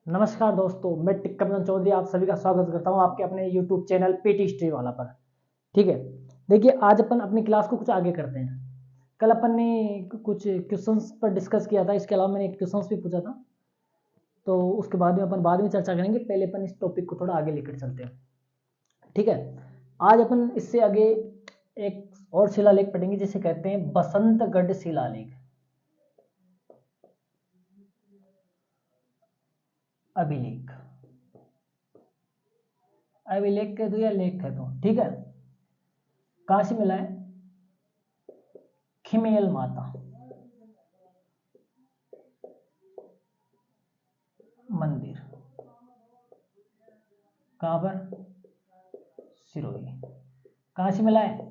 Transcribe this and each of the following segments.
नमस्कार दोस्तों, मैं टिक्कर चौधरी आप सभी का स्वागत करता हूं आपके अपने YouTube चैनल पीटी हिस्ट्री वाला पर। ठीक है, देखिए आज अपन अपनी क्लास को कुछ आगे करते हैं। कल अपन ने कुछ क्वेश्चंस पर डिस्कस किया था, इसके अलावा मैंने एक क्वेश्चंस भी पूछा था, तो उसके बाद में अपन बाद में चर्चा करेंगे। पहले अपन इस टॉपिक को थोड़ा आगे लेकर चलते हैं। ठीक है, आज अपन इससे आगे एक और शिलालेख पढ़ेंगे जिसे कहते हैं बसंतगढ़ शिलालेख। अभिलेख, अभिलेख कह दो या लेख कह दो, ठीक है। कहां से मिला है? खिमेल माता मंदिर। कहां पर? सिरोही। कहां से मिला है?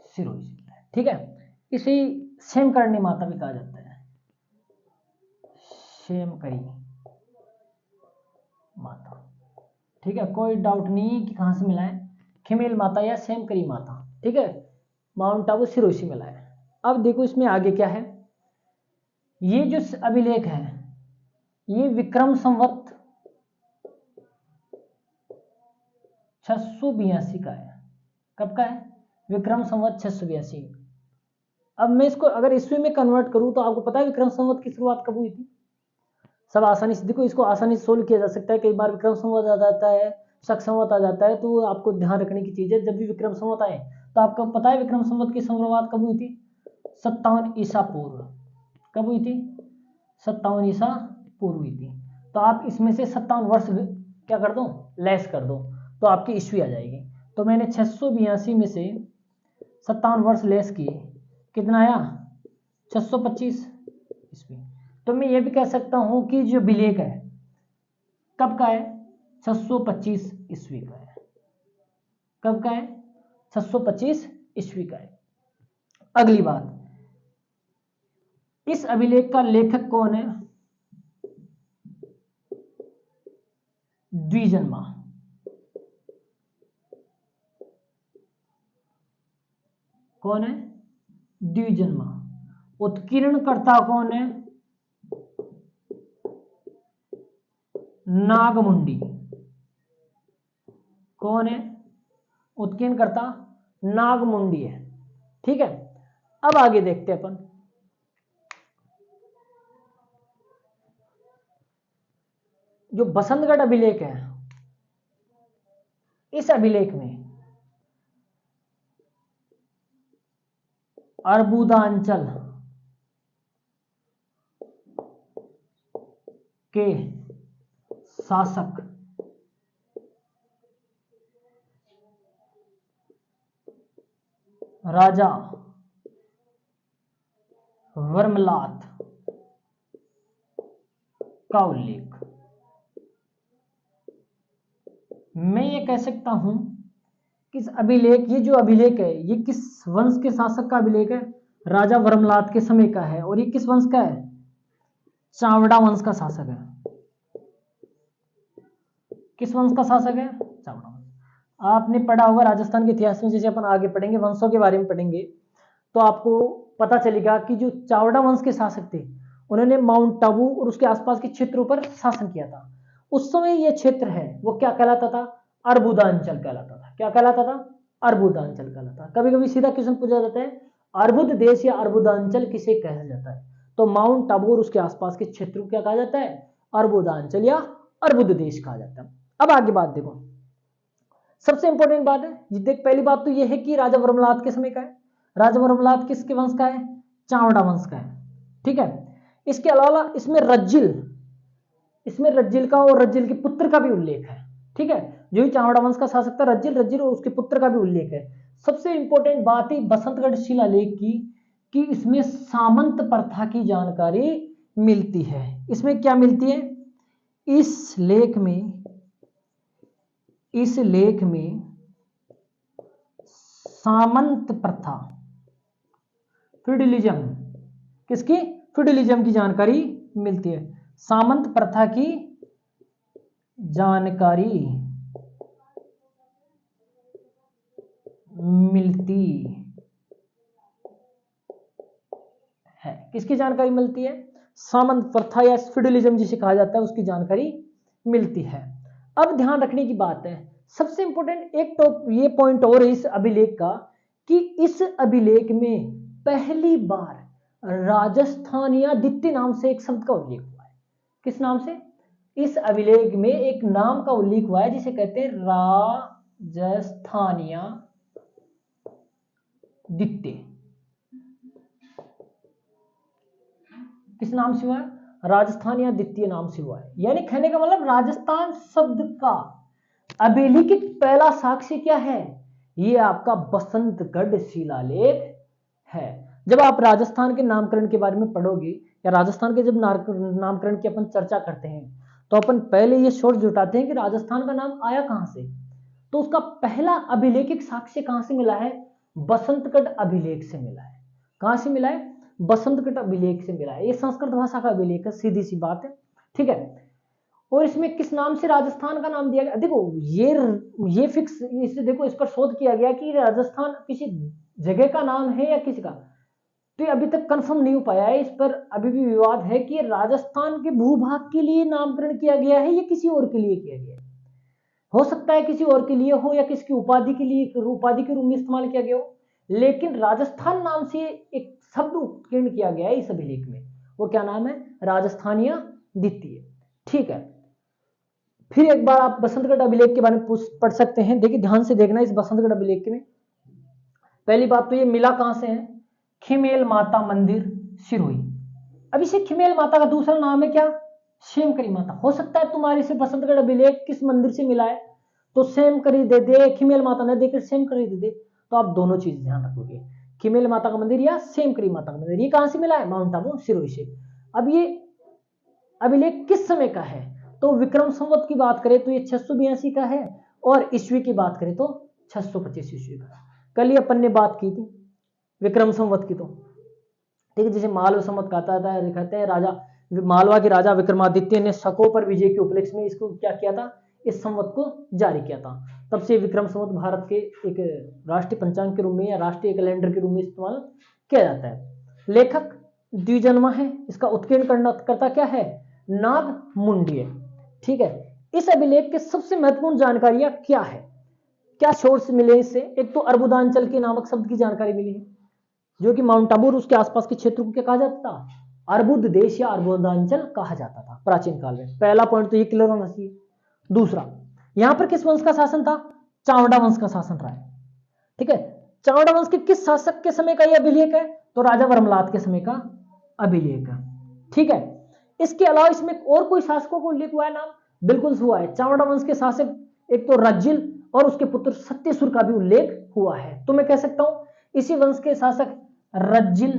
सिरोही से मिला है, ठीक है। इसे सेमकरणी माता भी कहा जाता है, सेमकरी माता। ठीक है, कोई डाउट नहीं कि कहां से मिला है, खिमेल माता या सेमकरी माता। ठीक है, माउंट आबू सिरोही से मिला है। अब देखो इसमें आगे क्या है। ये जो अभिलेख है ये विक्रम संवत 682 का है। कब का है? विक्रम संवत 682। अब मैं इसको अगर ईस्वी में कन्वर्ट करूं तो आपको पता है विक्रम संवत की शुरुआत कब हुई थी? सब आसानी से देखो, इसको आसानी से सोल्व किया जा सकता है। कई बार विक्रम संवत आ जाता है, शक संवत आ जाता है, तो आपको ध्यान रखने की चीज है जब भी विक्रम संवत आए तो आपको पता है विक्रम संवत की शुरुआत कब हुई थी? 57 ईसा पूर्व। कब हुई थी? 57 ईसा पूर्व हुई थी। तो आप इसमें से 57 वर्ष क्या कर दो, लेस कर दो, तो आपकी ईस्वी आ जाएगी। तो मैंने 682 में से 57 वर्ष लेस किए, कितना आया? 625 ईस्वी। तो मैं ये भी कह सकता हूं कि जो अभिलेख है कब का है? 625 ईस्वी का है। कब का है? 625 ईस्वी का है। अगली बात, इस अभिलेख का लेखक कौन है? द्विजन्मा। कौन है? द्विजन्मा। उत्कीर्णकर्ता कौन है? नागमुंडी। कौन है उत्कीर्णकर्ता? नागमुंडी है। ठीक है, अब आगे देखते हैं अपन। जो बसंतगढ़ अभिलेख है, इस अभिलेख में अर्बुदांचल के शासक राजा वर्मलात का उल्लेख। मैं ये कह सकता हूं कि इस अभिलेख, ये जो अभिलेख है ये किस वंश के शासक का अभिलेख है? राजा वर्मलात के समय का है। और ये किस वंश का है? चावड़ा वंश का शासक है। किस वंश का शासक है? चावड़ा वंश। आपने पढ़ा होगा राजस्थान के इतिहास में, जैसे अपन आगे पढ़ेंगे वंशों के बारे में पढ़ेंगे तो आपको पता चलेगा कि जो चावड़ा वंश के शासक थे उन्होंने माउंट आबू और उसके आसपास के क्षेत्रों पर शासन किया था। उस समय ये क्षेत्र है वो क्या कहलाता था? अर्बुदांचल कहलाता था। क्या कहलाता था? अर्बुदांचल कहलाता था। कभी कभी सीधा क्वेश्चन पूछा जाता है अर्बुद देश या अर्बुदांचल किसे कहा जाता है? तो माउंट आबू और उसके आसपास के क्षेत्र को क्या कहा जाता है? अर्बुदांचल या अर्बुद देश कहा जाता है। अब आगे बात देखो, सबसे इंपॉर्टेंट बात है, देख पहली बात तो यह है कि राजा वर्मलात के समय का है। राजा वर्मलात किसके वंश का है? चावड़ा वंश का है। ठीक है, इसके अलावा इसमें रज्जिल का और रज्जिल के पुत्र का भी उल्लेख है। ठीक है, जो ही चावड़ा वंश का शासक था रज्जिल और उसके पुत्र का भी उल्लेख है। सबसे इंपॉर्टेंट बात है बसंतगढ़ शिलालेख की कि इसमें सामंत प्रथा की जानकारी मिलती है। इसमें क्या मिलती है? इस लेख में सामंत प्रथा, फ्यूडलिज्म, किसकी? फ्यूडलिज्म की जानकारी मिलती है। सामंत प्रथा की जानकारी मिलती है। किसकी जानकारी मिलती है? सामंत प्रथा या फ्यूडलिज्म जिसे कहा जाता है उसकी जानकारी मिलती है। अब ध्यान रखने की बात है, सबसे इंपॉर्टेंट एक तो ये पॉइंट और है इस अभिलेख का कि इस अभिलेख में पहली बार राजस्थानियादित्य नाम से एक शब्द का उल्लेख हुआ है। किस नाम से? इस अभिलेख में एक नाम का उल्लेख हुआ है जिसे कहते हैं राजस्थानियादित्य। किस नाम से हुआ है? राजस्थानियादित्य नाम से हुआ है। यानी कहने का मतलब राजस्थान शब्द का अभिलिखित पहला साक्ष्य क्या है? ये आपका बसंतगढ़ शिलालेख है। जब आप राजस्थान के नामकरण के बारे में पढ़ोगे या राजस्थान के जब नामकरण की अपन चर्चा करते हैं तो अपन पहले ये सोच जुटाते हैं कि राजस्थान का नाम आया कहां से। तो उसका पहला अभिलेखिक साक्ष्य कहां से मिला है? बसंतगढ़ अभिलेख से मिला है। कहां से मिला है? बसंतगढ़ अभिलेख से मिला है। ये संस्कृत भाषा का अभिलेख है, सीधी सी बात है, ठीक है। और इसमें किस नाम से राजस्थान का नाम दिया गया? देखो ये फिक्स, इसे देखो, इस पर शोध किया गया कि राजस्थान किसी जगह का नाम है या किसी का, तो ये अभी तक कंफर्म नहीं हो पाया है। इस पर अभी भी विवाद है कि राजस्थान के भूभाग के लिए नामकरण किया गया है या किसी और के लिए किया गया है। हो सकता है किसी और के लिए हो या किसकी उपाधि के लिए, उपाधि के रूप में इस्तेमाल किया गया हो, लेकिन राजस्थान नाम से एक शब्द उत्कीर्ण किया गया है इस अभिलेख में। वो क्या नाम है? राजस्थानियादित्य, ठीक है। फिर एक बार आप बसंतगढ़ अभिलेख के बारे में पढ़ सकते हैं। देखिए ध्यान से देखना इस बसंतगढ़ अभिलेख में। पहली बात तो ये मिला कहां से है? खिमेल माता मंदिर सिरोही। अब इसे खिमेल माता का दूसरा नाम है क्या? सेमकरी माता। हो सकता है तुम्हारे से बसंतगढ़ अभिलेख किस मंदिर से मिला है, तो सेमकरी दे दे, खिमेल माता ने देकर सेमकरी दे दे, तो आप दोनों चीज ध्यान रखोगे, खिमेल माता का मंदिर या सेमकरी माता का मंदिर। ये कहां से मिला है? माउंट आबू सिरोही से। अब ये अभिलेख किस समय का है? तो विक्रम संवत की बात करें तो ये 682 का है, और ईस्वी की बात करें तो 625 ईस्वी का। कल ही अपन ने बात की थी विक्रम संवत की, तो ठीक है। जिसे मालव संवत कहते हैं राजा मालवा के राजा विक्रमादित्य ने शकों पर विजय के उपलक्ष्य में इसको क्या किया था? इस संवत को जारी किया था। तब से विक्रम संवत भारत के एक राष्ट्रीय पंचांग के रूप में या राष्ट्रीय कैलेंडर के रूप में इस्तेमाल किया जाता है। लेखक द्विजन्मा है, इसका उत्कीर्ण करता क्या है? नाग मुंडिये, ठीक है। इस अभिलेख के सबसे महत्वपूर्ण जानकारियां क्या है, क्या सोर्स मिले इससे? एक तो अर्बुदांचल के नामक शब्द की जानकारी मिली है, जो कि माउंट आबू और उसके आसपास के क्षेत्र को क्या कहा जाता था? अर्बुद देश या अर्बुदांचल कहा जाता था प्राचीन काल में। पहला पॉइंट तो ये क्लियर होना चाहिए। दूसरा, यहां पर किस वंश का शासन था? चावड़ा वंश का शासन रहा है, ठीक है। चावड़ा वंश के किस शासक के समय का यह अभिलेख है? तो राजा वर्मलात के समय का अभिलेख है, ठीक है। इसके अलावा इसमें और कोई शासकों को उल्लेख हुआ है नाम? बिल्कुल हुआ है। चावड़ा वंश के शासक एक तो रज्जिल और उसके पुत्र सत्यसुर का भी उल्लेख हुआ है। तो मैं कह सकता हूं इसी वंश के शासक रज्जिल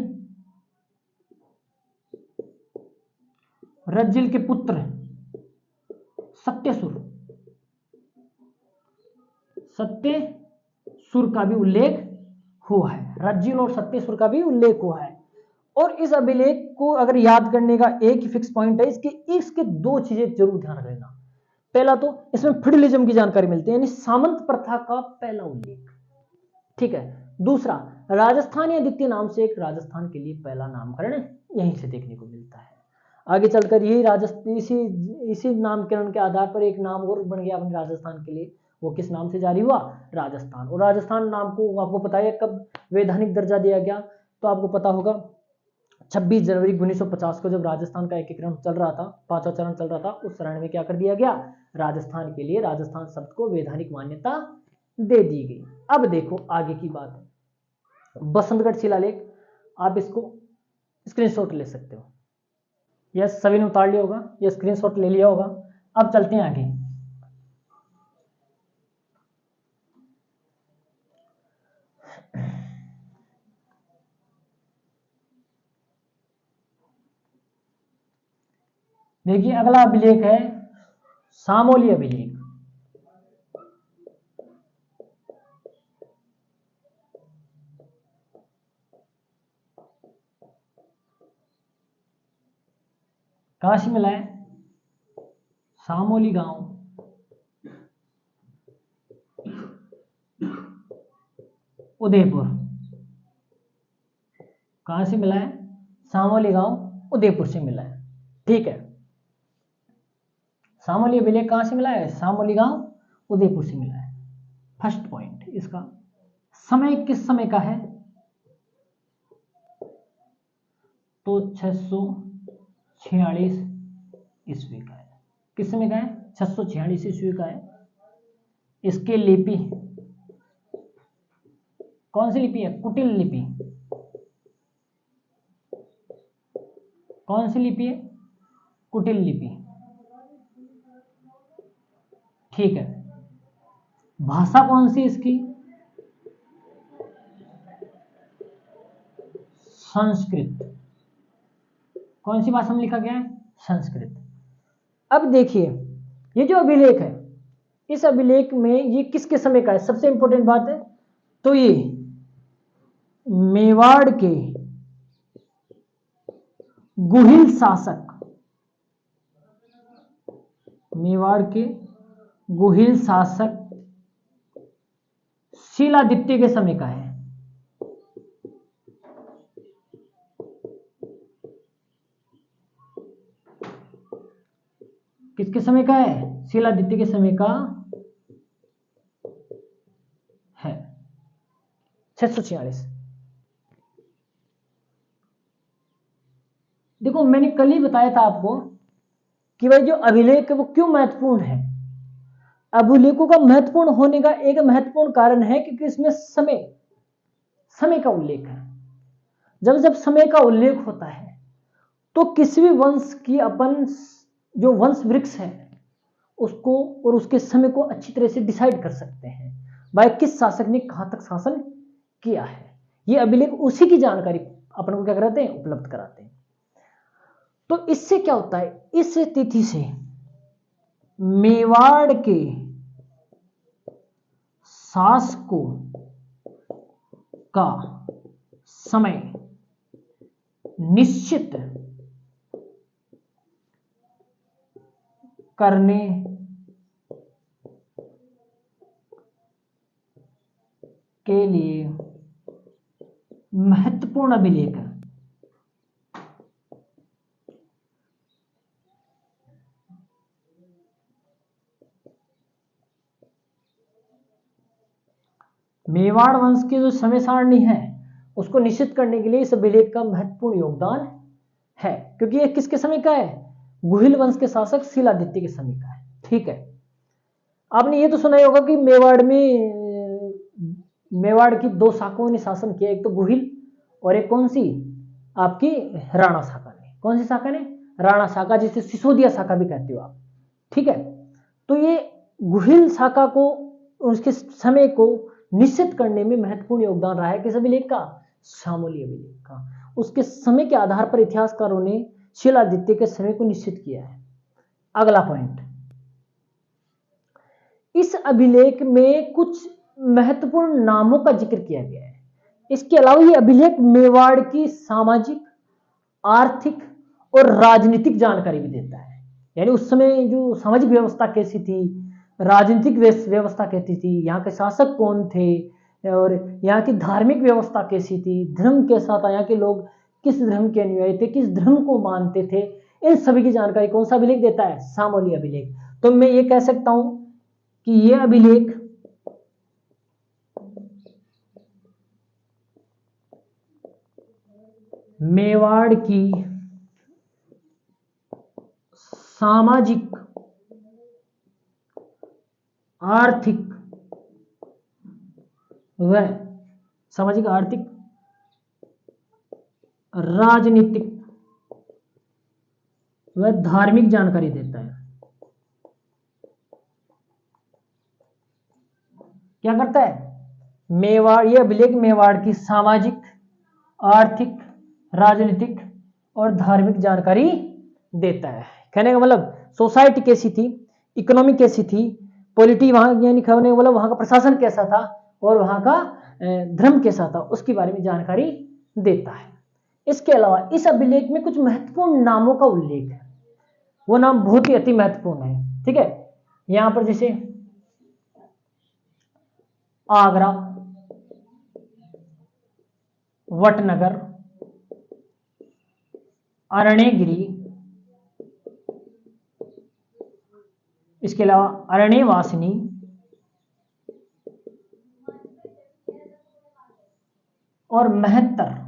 के पुत्र सत्यसुर का भी उल्लेख हुआ है। रज्जिल और सत्यसुर का भी उल्लेख हुआ है। और इस अभिलेख को अगर याद करने का एक ही फिक्स पॉइंट है, इसके दो चीजें जरूर ध्यान रखना। पहला तो इसमें फ्यूडलिज्म की जानकारी मिलती है, यानी सामंत प्रथा का पहला उल्लेख, ठीक है। दूसरा, राजस्थानियादित्य नाम से एक राजस्थान के लिए पहला नामकरण यहीं से देखने को मिलता है। आगे चलकर यही राजस्थान इसी नामकरण के आधार पर एक नाम और बन गया अपने राजस्थान के लिए। वो किस नाम से जारी हुआ? राजस्थान। और राजस्थान नाम को आपको पता है कब वैधानिक दर्जा दिया गया? तो आपको पता होगा 26 जनवरी 1950 को जब राजस्थान का एकीकरण चल रहा था, पांचवा चरण चल रहा था, उस चरण में क्या कर दिया गया? राजस्थान के लिए राजस्थान शब्द को वैधानिक मान्यता दे दी गई। अब देखो आगे की बात, बसंतगढ़ शिलालेख, आप इसको स्क्रीनशॉट ले सकते हो। यस, सभी ने उतार लिया होगा, यह स्क्रीनशॉट ले लिया होगा। अब चलते हैं आगे। देखिए अगला अभिलेख है सामोली अभिलेख। कहां से मिला है? सामोली गांव, उदयपुर। कहां से मिला है? सामोली गांव, उदयपुर से मिला है, ठीक है। शामली अभिलेख कहां से मिला है? शामली गांव उदयपुर से मिला है। फर्स्ट पॉइंट इसका। समय किस समय का है? तो 646 ईस्वी का है। किस समय का है? 646 ईस्वी का है। इसकी लिपि कौन सी लिपि है? कुटिल लिपि। कौन सी लिपि है? कुटिल लिपि। ठीक है। भाषा कौन सी इसकी? संस्कृत। कौन सी भाषा में लिखा गया है? संस्कृत। अब देखिए ये जो अभिलेख है, इस अभिलेख में ये किसके समय का है? सबसे इंपॉर्टेंट बात है, तो ये मेवाड़ के गुहिल शासक, मेवाड़ के गुहिल शासक शीलादित्य के समय का है। किसके समय का है? शीलादित्य के समय का है। 646। देखो मैंने कल ही बताया था आपको कि भाई जो अभिलेख है वो क्यों महत्वपूर्ण है। अभिलेखों का महत्वपूर्ण होने का एक महत्वपूर्ण कारण है क्योंकि इसमें समय का उल्लेख है। जब जब समय का उल्लेख होता है तो किसी भी वंश की अपन जो वंश वृक्ष है उसको और उसके समय को अच्छी तरह से डिसाइड कर सकते हैं, भाई किस शासक ने कहां तक शासन किया है। ये अभिलेख उसी की जानकारी अपन को क्या कराते हैं? उपलब्ध कराते हैं। तो इससे क्या होता है? इस तिथि से मेवाड़ के शासकों का समय निश्चित करने के लिए महत्वपूर्ण अभिलेख है। मेवाड़ वंश की जो समय सारणी है उसको निश्चित करने के लिए इस अभिलेख का महत्वपूर्ण योगदान है, क्योंकि ये किसके समय का है? गुहिल वंश के शासक शीलादित्य के समय का है। ठीक है। आपने ये तो सुना ही होगा कि मेवाड़ की दो शाखाओं ने शासन किया, एक तो गुहिल और एक कौन सी? आपकी राणा शाखा ने। कौन सी शाखा ने? राणा शाखा, जिसे सिसोदिया शाखा भी कहते हो आप। ठीक है। तो ये गुहिल शाखा को उसके समय को निश्चित करने में महत्वपूर्ण योगदान रहा है किस अभिलेख का? शामली अभिलेख का। उसके समय के आधार पर इतिहासकारों ने शीलादित्य के समय को निश्चित किया है। अगला पॉइंट, इस अभिलेख में कुछ महत्वपूर्ण नामों का जिक्र किया गया है। इसके अलावा ये अभिलेख मेवाड़ की सामाजिक, आर्थिक और राजनीतिक जानकारी भी देता है। यानी उस समय जो सामाजिक व्यवस्था कैसी थी, राजनीतिक व्यवस्था कैसी थी, यहाँ के शासक कौन थे और यहाँ की धार्मिक व्यवस्था कैसी थी, धर्म कैसा था, यहाँ के लोग किस धर्म के अनुयायी थे, किस धर्म को मानते थे, इन सभी की जानकारी कौन सा अभिलेख देता है? शामली अभिलेख। तो मैं ये कह सकता हूं कि यह अभिलेख मेवाड़ की सामाजिक, आर्थिक व सामाजिक, आर्थिक, राजनीतिक व धार्मिक जानकारी देता है। क्या करता है? मेवाड़, ये अभिलेख मेवाड़ की सामाजिक, आर्थिक, राजनीतिक और धार्मिक जानकारी देता है। कहने का मतलब सोसाइटी कैसी थी, इकोनॉमी कैसी थी, पॉलिटी वहां यानी कहने का मतलब वहां का प्रशासन कैसा था और वहां का धर्म कैसा था, उसके बारे में जानकारी देता है। इसके अलावा इस अभिलेख में कुछ महत्वपूर्ण नामों का उल्लेख है। वो नाम बहुत ही अति महत्वपूर्ण है। ठीक है। यहां पर जैसे आगरा, वटनगर, अरणेगिरी, इसके अलावा अरण्यवासिनी और महत्तर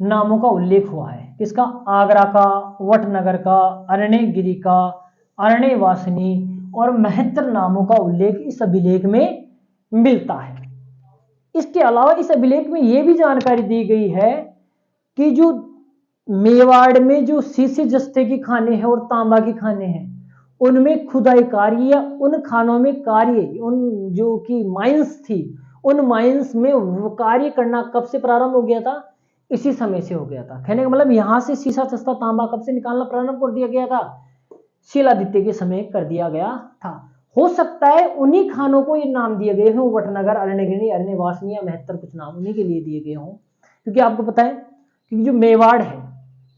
नामों का उल्लेख हुआ है। किसका? आगरा का, वटनगर का, अरण्यगिरी का, अरण्यवासिनी और महत्तर नामों का उल्लेख इस अभिलेख में मिलता है। इसके अलावा इस अभिलेख में यह भी जानकारी दी गई है कि जो मेवाड़ में जो सीसे जस्ते की खाने हैं और तांबा की खाने हैं, उनमें खुदाई कार्य या उन खानों में कार्य, उन जो कि माइंस थी, उन माइंस में कार्य करना कब से प्रारंभ हो गया था? इसी समय से हो गया था। कहने का मतलब यहां से सीसा जस्ता तांबा कब से निकालना प्रारंभ कर दिया गया था? शिलादित्य के समय कर दिया गया था। हो सकता है उन्हीं खानों को ये नाम दिए गए हों, वटनगर, अरण्यगिरी, अरण्यवासिनी या महत्तर, कुछ नाम उन्हीं के लिए दिए गए हों। क्योंकि आपको पता है कि जो मेवाड़ है,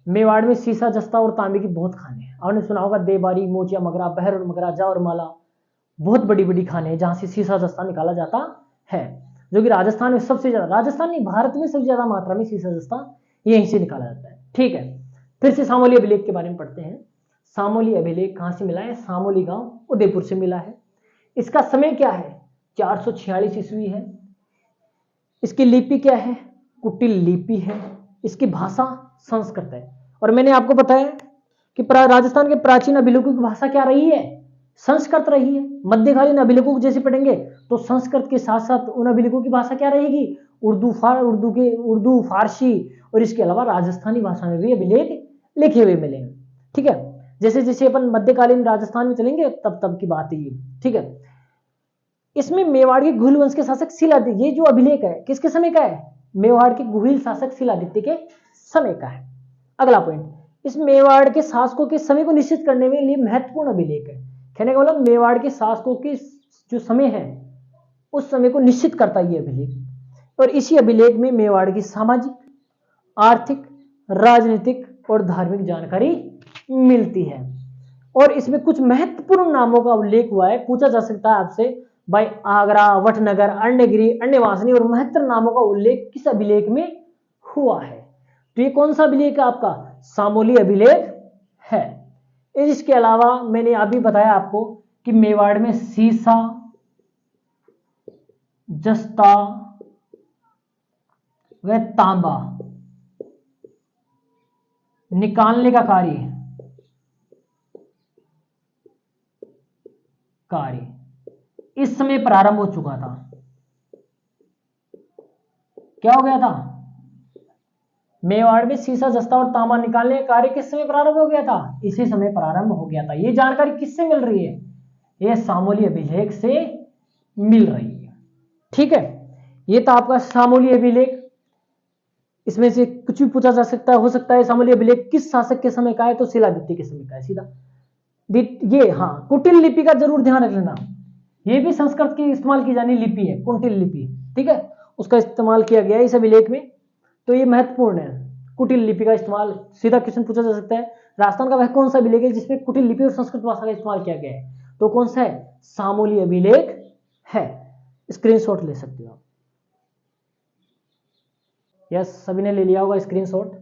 मेवाड़ में सीसा जस्ता और तांबे की बहुत खाने हैं। आपने सुना होगा देबारी, मोचिया मगरा, बहर और मगरा, जा और माला, बहुत बड़ी बड़ी खाने हैं जहां से सीसा जस्ता निकाला जाता है, जो कि राजस्थान में सबसे ज्यादा, राजस्थान नहीं भारत में सबसे ज्यादा मात्रा में सीसा जस्ता यहीं से निकाला जाता है। ठीक है, फिर से सामोली अभिलेख के बारे में पढ़ते हैं। सामोली अभिलेख कहां से मिला है? सामोली गांव उदयपुर से मिला है। इसका समय क्या है? 446 ईस्वी है। इसकी लिपि क्या है? कुटिल लिपि है। इसकी भाषा संस्कृत है। और मैंने आपको बताया कि राजस्थान के प्राचीन अभिलेखों की भाषा क्या रही है? संस्कृत रही है। मध्यकालीन अभिलेखों को जैसे पढ़ेंगे तो संस्कृत के साथ साथ उन अभिलेखों की भाषा क्या रहेगी? उर्दू, फारसी और इसके अलावा राजस्थानी भाषा में भी अभिलेख लिखे हुए मिले। ठीक है, जैसे जैसे अपन मध्यकालीन राजस्थान में चलेंगे तब तब की बात है ये। ठीक है, इसमें मेवाड़ के गुहिल वंश के शासक शिलादित्य, ये जो अभिलेख है किसके समय का है? मेवाड़ के गुहिल शासक शिलादित्य के समय का है। अगला पॉइंट, इस मेवाड़ के शासकों के समय को निश्चित करने में लिए महत्वपूर्ण अभिलेख है। कहने का मतलब मेवाड़ के शासकों के जो समय है उस समय को निश्चित करता है ये अभिलेख। और इसी अभिलेख में मेवाड़ की सामाजिक, आर्थिक, राजनीतिक और धार्मिक जानकारी मिलती है। और इसमें कुछ महत्वपूर्ण नामों का उल्लेख हुआ है। पूछा जा सकता है आपसे, भाई आगरा, वटनगर, अरण्यगिरी, अरण्यवासिनी और महत्तर नामों का उल्लेख किस अभिलेख में हुआ है? तो ये कौन सा अभिलेख है आपका? सामोली अभिलेख है। इसके अलावा मैंने अभी बताया आपको कि मेवाड़ में सीसा, जस्ता व तांबा निकालने का कार्य इस समय प्रारंभ हो चुका था। क्या हो गया था? मेवाड़ में सीसा, जस्ता और तांबा निकालने का कार्य किस समय प्रारंभ हो गया था? इसी समय प्रारंभ हो गया था। ये जानकारी किससे मिल रही है? ये सामोली अभिलेख से मिल रही है। ठीक है, ये था आपका सामोली अभिलेख। इसमें से कुछ भी पूछा जा सकता है, हो सकता है सामोली अभिलेख किस शासक के समय का है? तो शिलादित्य के समय का है सीधा। ये हाँ, कुटिल लिपि का जरूर ध्यान रख लेना। ये भी संस्कृत की इस्तेमाल की जाने लिपि है, कुटिल लिपि। ठीक है, उसका इस्तेमाल किया गया है इस अभिलेख में, तो ये महत्वपूर्ण है। कुटिल लिपि का इस्तेमाल, सीधा क्वेश्चन पूछा जा सकता है, राजस्थान का वह कौन सा अभिलेख है जिसमें कुटिल लिपि और संस्कृत भाषा का इस्तेमाल किया गया है? तो कौन सा है? सामोली अभिलेख है। स्क्रीनशॉट ले सकते हो आप। यस, सभी ने ले लिया होगा स्क्रीनशॉट।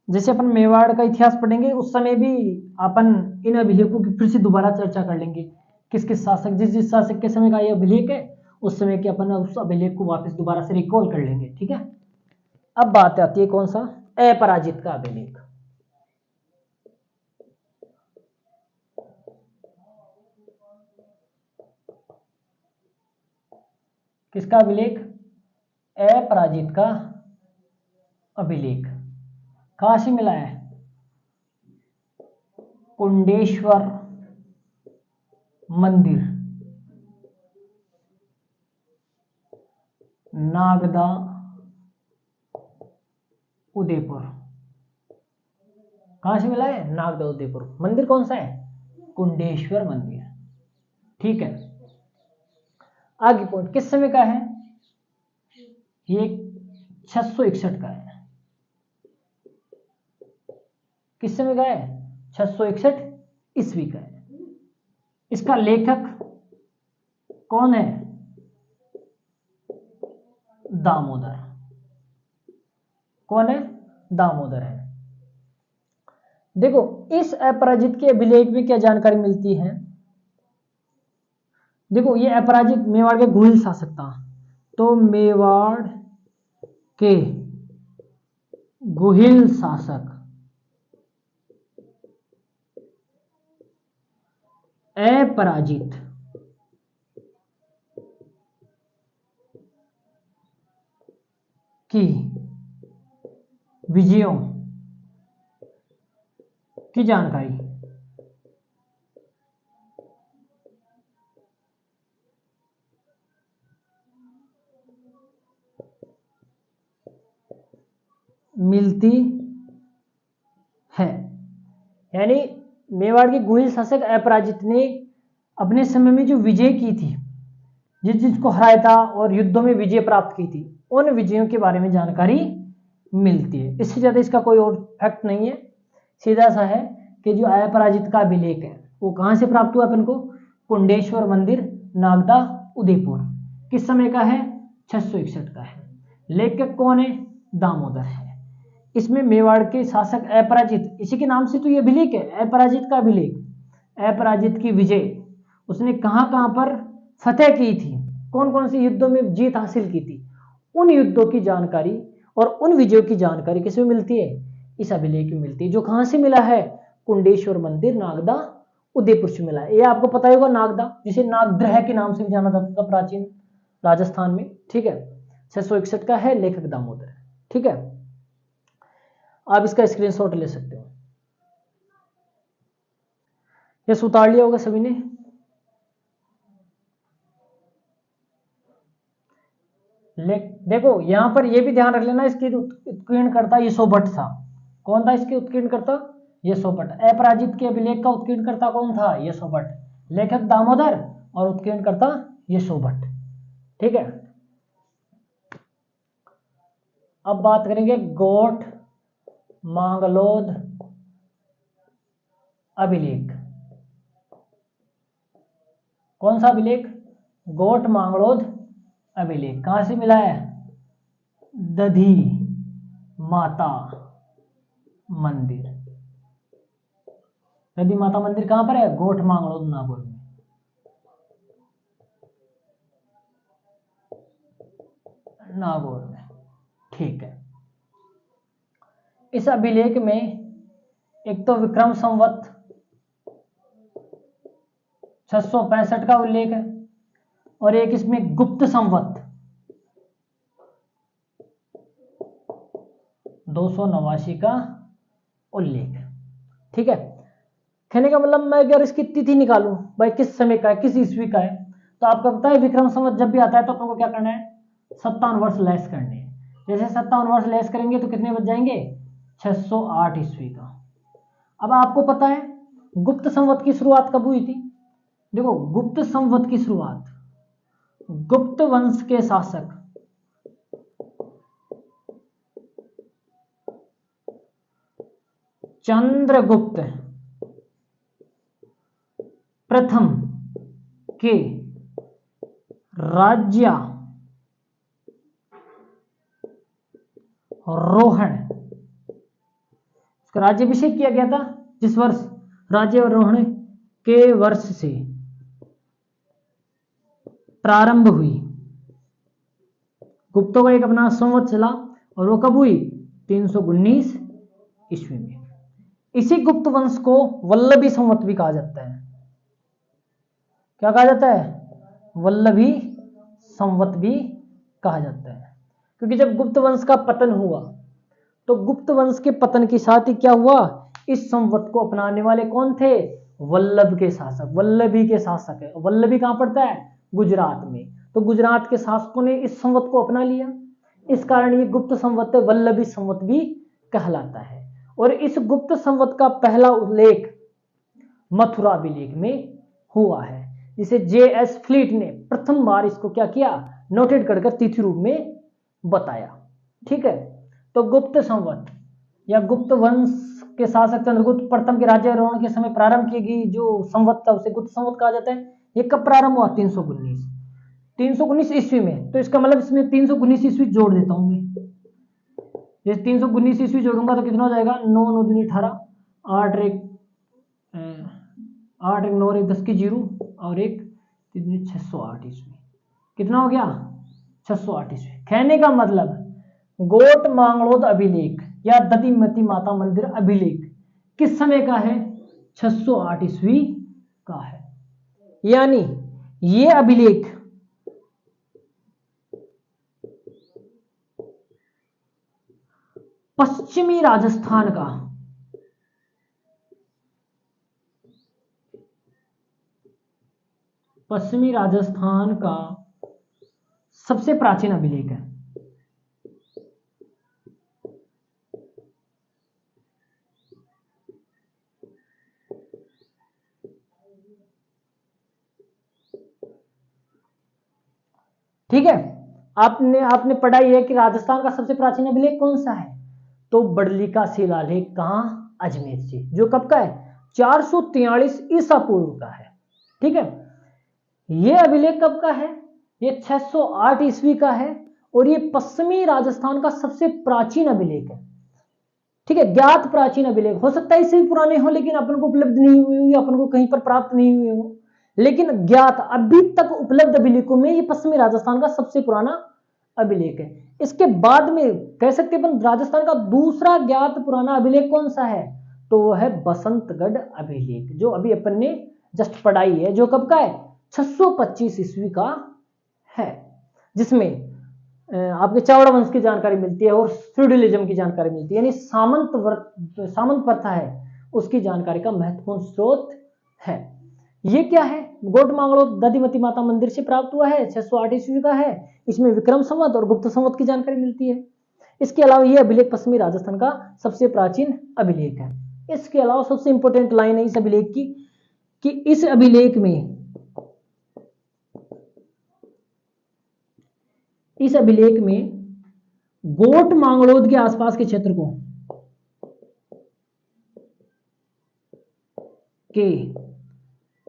जैसे अपन मेवाड़ का इतिहास पढ़ेंगे उस समय भी अपन इन अभिलेखों की फिर से दोबारा चर्चा कर लेंगे। किस किस शासक, जिस जिस शासक के समय का ये अभिलेख है उस समय के अपन उस अभिलेख को वापस दोबारा से रिकॉल कर लेंगे। ठीक है, अब बात आती है कौन सा? अपराजित का अभिलेख। किसका अभिलेख? अपराजित का अभिलेख। कहां से मिला है? कुंडेश्वर मंदिर, नागदा, उदयपुर। कहां से मिला है? नागदा, उदयपुर। मंदिर कौन सा है? कुंडेश्वर मंदिर। ठीक है, आगे पॉइंट किस समय का है? ये 661 का है। किस समय का है? 661 ईस्वी का है। इसका लेखक कौन है? दामोदर। कौन है? दामोदर है। देखो इस अपराजित के अभिलेख में क्या जानकारी मिलती है? देखो ये अपराजित मेवाड़ के गुहिल शासक था, तो मेवाड़ के गुहिल शासक अपराजित की विजयों की जानकारी मिलती है। यानी मेवाड़ के गुहिल शासक अपराजित ने अपने समय में जो विजय की थी, जिस चीज को हराया था और युद्धों में विजय प्राप्त की थी, उन विजयों के बारे में जानकारी मिलती है। इससे ज्यादा इसका कोई और फैक्ट नहीं है, सीधा सा है कि जो अपराजित का अभिलेख है वो कहां से प्राप्त हुआ अपन को? कुंडेश्वर मंदिर, नागदा, उदयपुर। किस समय का है? 661 का है। लेखक कौन है? दामोदर है। इसमें मेवाड़ के शासक अपराजित, इसी के नाम से तो ये अभिलेख है, अपराजित का अभिलेख। अपराजित की विजय उसने कहां कहां पर फतेह की थी, कौन कौन से युद्धों में जीत हासिल की थी, उन युद्धों की जानकारी और उन विजयों की जानकारी किसमें मिलती है? इस अभिलेख में मिलती है। जो कहां से मिला है? कुंडेश्वर मंदिर, नागदा, उदयपुर से मिला है। ये आपको पता होगा नागदा, जिसे नागद्रह के नाम से भी जाना जाता था प्राचीन राजस्थान में। ठीक है, 661 का है, लेखक दामोदर है। ठीक है, आप इसका स्क्रीनशॉट ले सकते हो। ये उतार लिया होगा सभी ने। देखो यहां पर ये भी ध्यान रख लेना, इसके उत्कीर्णकर्ता यशोभट्ट था। कौन था इसके उत्कीर्णकर्ता? यशोभट्ट। अपराजित के अभिलेख का उत्कीर्णकर्ता कौन था? यशोभट्ट। लेखक दामोदर और उत्कीर्णकर्ता यशोभट्ट। ठीक है, अब बात करेंगे गोठ मांगलोद अभिलेख। कौन सा अभिलेख? गोठ मांगलोद अभिलेख। कहां से मिला है? दधी माता मंदिर। दधी माता मंदिर कहां पर है? गोठ मांगलोद नागौर में। नागौर में। ठीक है, इस अभिलेख में एक तो विक्रम संवत 665 का उल्लेख है और एक इसमें गुप्त संवत 289 का उल्लेख है। ठीक है, कहने का मतलब मैं अगर इसकी तिथि निकालूं भाई किस समय का है, किस ईस्वी का है, तो आपको पता है विक्रम संवत जब भी आता है तो अपन को क्या करना है? 57 वर्ष लेस करने हैं। जैसे 57 वर्ष लेस करेंगे तो कितने बच जाएंगे? 608 ईस्वी का। अब आपको पता है गुप्त संवत की शुरुआत कब हुई थी? देखो गुप्त संवत की शुरुआत गुप्त वंश के शासक चंद्रगुप्त प्रथम के राज्यारोहण, इसका राज्याभिषेक किया गया था जिस वर्ष राज्यारोहण के वर्ष से प्रारंभ हुई। गुप्तों का एक अपना संवत चला और वो कब हुई? 319 ईस्वी में। इसी गुप्त वंश को वल्लभी संवत भी कहा जाता है। क्या कहा जाता है? वल्लभी संवत भी कहा जाता है, क्योंकि जब गुप्त वंश का पतन हुआ तो गुप्त वंश के पतन के साथ ही क्या हुआ? इस संवत को अपनाने वाले कौन थे? वल्लभ के शासक, वल्लभी के शासक है। वल्लभी कहां पड़ता है? गुजरात में। तो गुजरात के शासकों ने इस संवत को अपना लिया, इस कारण ये गुप्त संवत वल्लभी संवत भी कहलाता है। और इस गुप्त संवत का पहला उल्लेख मथुरा अभिलेख में हुआ है, जिसे J.S. फ्लीट ने प्रथम बार इसको क्या किया? नोटेड कर तिथि रूप में बताया। ठीक है, तो गुप्त संवत या गुप्त वंश के शासक चंद्रगुप्त प्रथम के राज्यारोहण के समय प्रारंभ की गई जो संवत था उसे गुप्त संवत कहा जाता है। ये कब प्रारंभ हुआ? 319 ईस्वी में। तो इसका मतलब इसमें 319 ईस्वी जोड़ देता हूं मैं। जैसे 319 ईस्वी जोड़ूंगा तो कितना हो जाएगा? 9 9 दूनी 18, 8 1 9 1 10 की 0 और 1 3 608 ईस्वी। कितना हो गया? 608 ईस्वी। कहने का मतलब गोट मांगलोद अभिलेख या दधिमती माता मंदिर अभिलेख किस समय का है? 608 ईस्वी का है। यानी ये अभिलेख पश्चिमी राजस्थान का सबसे प्राचीन अभिलेख है। ठीक है, आपने पढ़ा ही है कि राजस्थान का सबसे प्राचीन अभिलेख कौन सा है? तो बड़ली का शिलालेख कहां? अजमेर से, जो कब का है? 443 ईसा पूर्व का है। ठीक है, यह अभिलेख कब का है? ये 608 ईस्वी का है और ये पश्चिमी राजस्थान का सबसे प्राचीन अभिलेख है। ठीक है, ज्ञात प्राचीन अभिलेख। हो सकता है इससे भी पुराने हो लेकिन अपन को उपलब्ध नहीं हुई, अपन को कहीं पर प्राप्त नहीं हुए हो, लेकिन ज्ञात अभी तक उपलब्ध अभिलेखों में ये पश्चिमी राजस्थान का सबसे पुराना अभिलेख है। इसके बाद में कह सकते हैं राजस्थान का दूसरा ज्ञात पुराना अभिलेख कौन सा है? तो वो है बसंतगढ़ अभिलेख, जो अभी अपन ने जस्ट पढ़ाई है, जो कब का है? 625 ईस्वी का है, जिसमें आपके चावड़ा वंश की जानकारी मिलती है और फ्यूडलिज्म की जानकारी मिलती है, यानी सामंत प्रथा है उसकी जानकारी का महत्वपूर्ण स्रोत है। ये क्या है? गोट मांगलोद दधिमती माता मंदिर से प्राप्त हुआ है, 608 ईस्वी का है। इसमें विक्रम संवत और गुप्त संवत की जानकारी मिलती है। इसके अलावा यह अभिलेख पश्चिमी राजस्थान का सबसे प्राचीन अभिलेख है। इसके अलावा सबसे इंपॉर्टेंट लाइन है इस अभिलेख की कि इस अभिलेख में गोट मांगलोद के आसपास के क्षेत्र को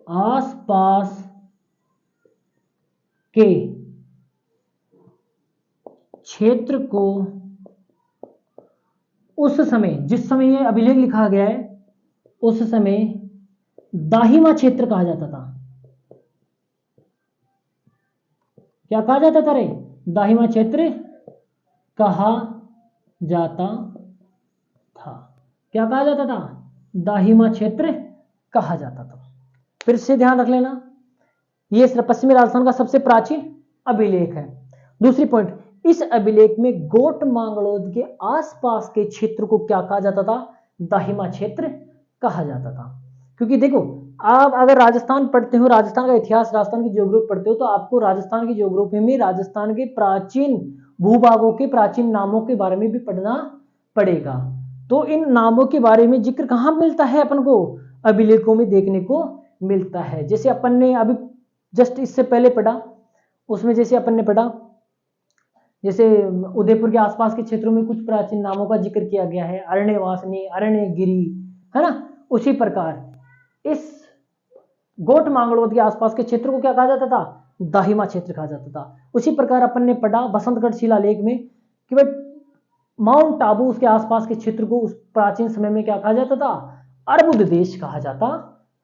आसपास के क्षेत्र को उस समय, जिस समय यह अभिलेख लिखा गया है, उस समय दाहिमा क्षेत्र कहा जाता था। क्या कहा जाता था रे? दाहिमा क्षेत्र कहा जाता था। क्या कहा जाता था? दाहिमा क्षेत्र कहा जाता था। फिर से ध्यान रख लेना, यह पश्चिमी राजस्थान का सबसे प्राचीन अभिलेख है। दूसरी पॉइंट, इस अभिलेख में गोट मांगलोद के आसपास के क्षेत्र को क्या कहा जाता था? दाहिमा क्षेत्र कहा जाता था। क्योंकि देखो, आप अगर राजस्थान पढ़ते हो, राजस्थान का इतिहास, राजस्थान की ज्योग्राफी पढ़ते हो, तो आपको राजस्थान की ज्योग्राफी में राजस्थान के प्राचीन भूभागों के प्राचीन नामों के बारे में भी पढ़ना पड़ेगा। तो इन नामों के बारे में जिक्र कहां मिलता है अपन को? अभिलेखों में देखने को मिलता है। जैसे अपन ने अभी जस्ट इससे पहले पढ़ा, उसमें जैसे अपन ने पढ़ा, जैसे उदयपुर के आसपास के क्षेत्रों में कुछ प्राचीन नामों का जिक्र किया गया है, अरण्यवासिनी, अरण्यगिरी, है ना। उसी प्रकार इस गोट मांगलोद के आसपास के क्षेत्र को क्या कहा जाता था? दाहिमा क्षेत्र कहा जाता था। उसी प्रकार अपन ने पढ़ा बसंतगढ़ शिलालेख में कि भाई माउंट आबू उसके आसपास के क्षेत्र को उस प्राचीन समय में क्या कहा जाता था? अर्बुद देश कहा जाता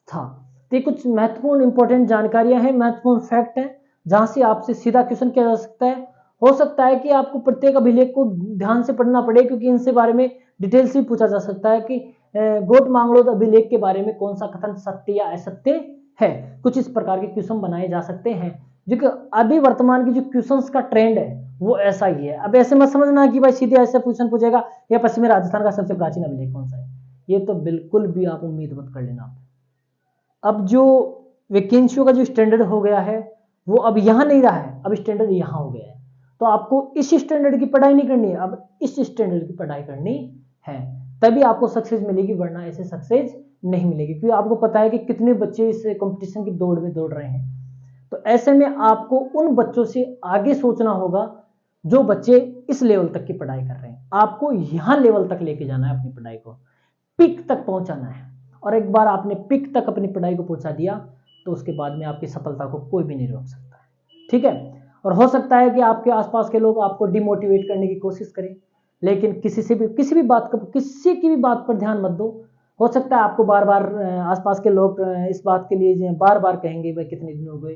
था। तो कुछ महत्वपूर्ण इंपॉर्टेंट जानकारियां हैं, महत्वपूर्ण फैक्ट हैं, जहां से आपसे सीधा क्वेश्चन किया जा सकता है। हो सकता है कि आपको प्रत्येक अभिलेख को ध्यान से पढ़ना पड़े, क्योंकि इनसे बारे में डिटेल से पूछा जा सकता है कि गोट मांगलोद अभिलेख के बारे में कौन सा कथन सत्य या असत्य है। कुछ इस प्रकार के क्वेश्चन बनाए जा सकते हैं, जो कि अभी वर्तमान की जो क्वेश्चंस का ट्रेंड है वो ऐसा ही है। अब ऐसे मत समझना कि भाई सीधे ऐसे क्वेश्चन पूछेगा या पश्चिमी राजस्थान का सबसे प्राचीन अभिलेख कौन सा है, ये तो बिल्कुल भी आप उम्मीद मत कर लेना। अब जो वैकेंसियों का जो स्टैंडर्ड हो गया है वो अब यहाँ नहीं रहा है, अब स्टैंडर्ड यहाँ हो गया है। तो आपको इस स्टैंडर्ड की पढ़ाई नहीं करनी है, अब इस स्टैंडर्ड की पढ़ाई करनी है, तभी आपको सक्सेस मिलेगी, वरना ऐसे सक्सेस नहीं मिलेगी। क्योंकि आपको पता है कि कितने बच्चे इस कंपटीशन की दौड़ में दौड़ रहे हैं। तो ऐसे में आपको उन बच्चों से आगे सोचना होगा जो बच्चे इस लेवल तक की पढ़ाई कर रहे हैं। आपको यहाँ लेवल तक लेके जाना है अपनी पढ़ाई को। पीक तक पहुंचाना है। और एक बार आपने पीक तक अपनी पढ़ाई को पहुंचा दिया तो उसके बाद में आपकी सफलता को कोई भी नहीं रोक सकता है। ठीक है। और हो सकता है कि आपके आसपास के लोग आपको डिमोटिवेट करने की कोशिश करें, लेकिन किसी की भी बात पर ध्यान मत दो। हो सकता है आपको बार बार आसपास के लोग इस बात के लिए बार बार कहेंगे भाई कितने दिन हो गए,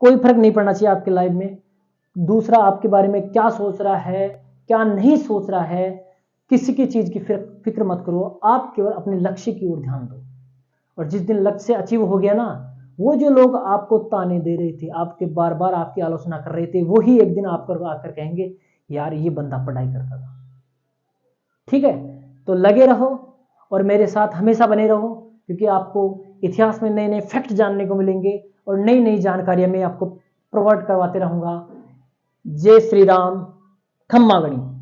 कोई फर्क नहीं पड़ना चाहिए आपके लाइफ में। दूसरा आपके बारे में क्या सोच रहा है, क्या नहीं सोच रहा है, किसी की चीज की फिक्र मत करो। आप केवल अपने लक्ष्य की ओर ध्यान दो। और जिस दिन लक्ष्य अचीव हो गया ना, वो जो लोग आपको ताने दे रहे थे, आपके बार बार आपकी आलोचना कर रहे थे, वही एक दिन आपको आकर कहेंगे यार ये बंदा पढ़ाई करता था। ठीक है। तो लगे रहो और मेरे साथ हमेशा बने रहो, क्योंकि आपको इतिहास में नए नए फैक्ट जानने को मिलेंगे और नई नई जानकारियां मैं आपको प्रोवाइड करवाते रहूंगा। जय श्री राम। खम्मा गणी।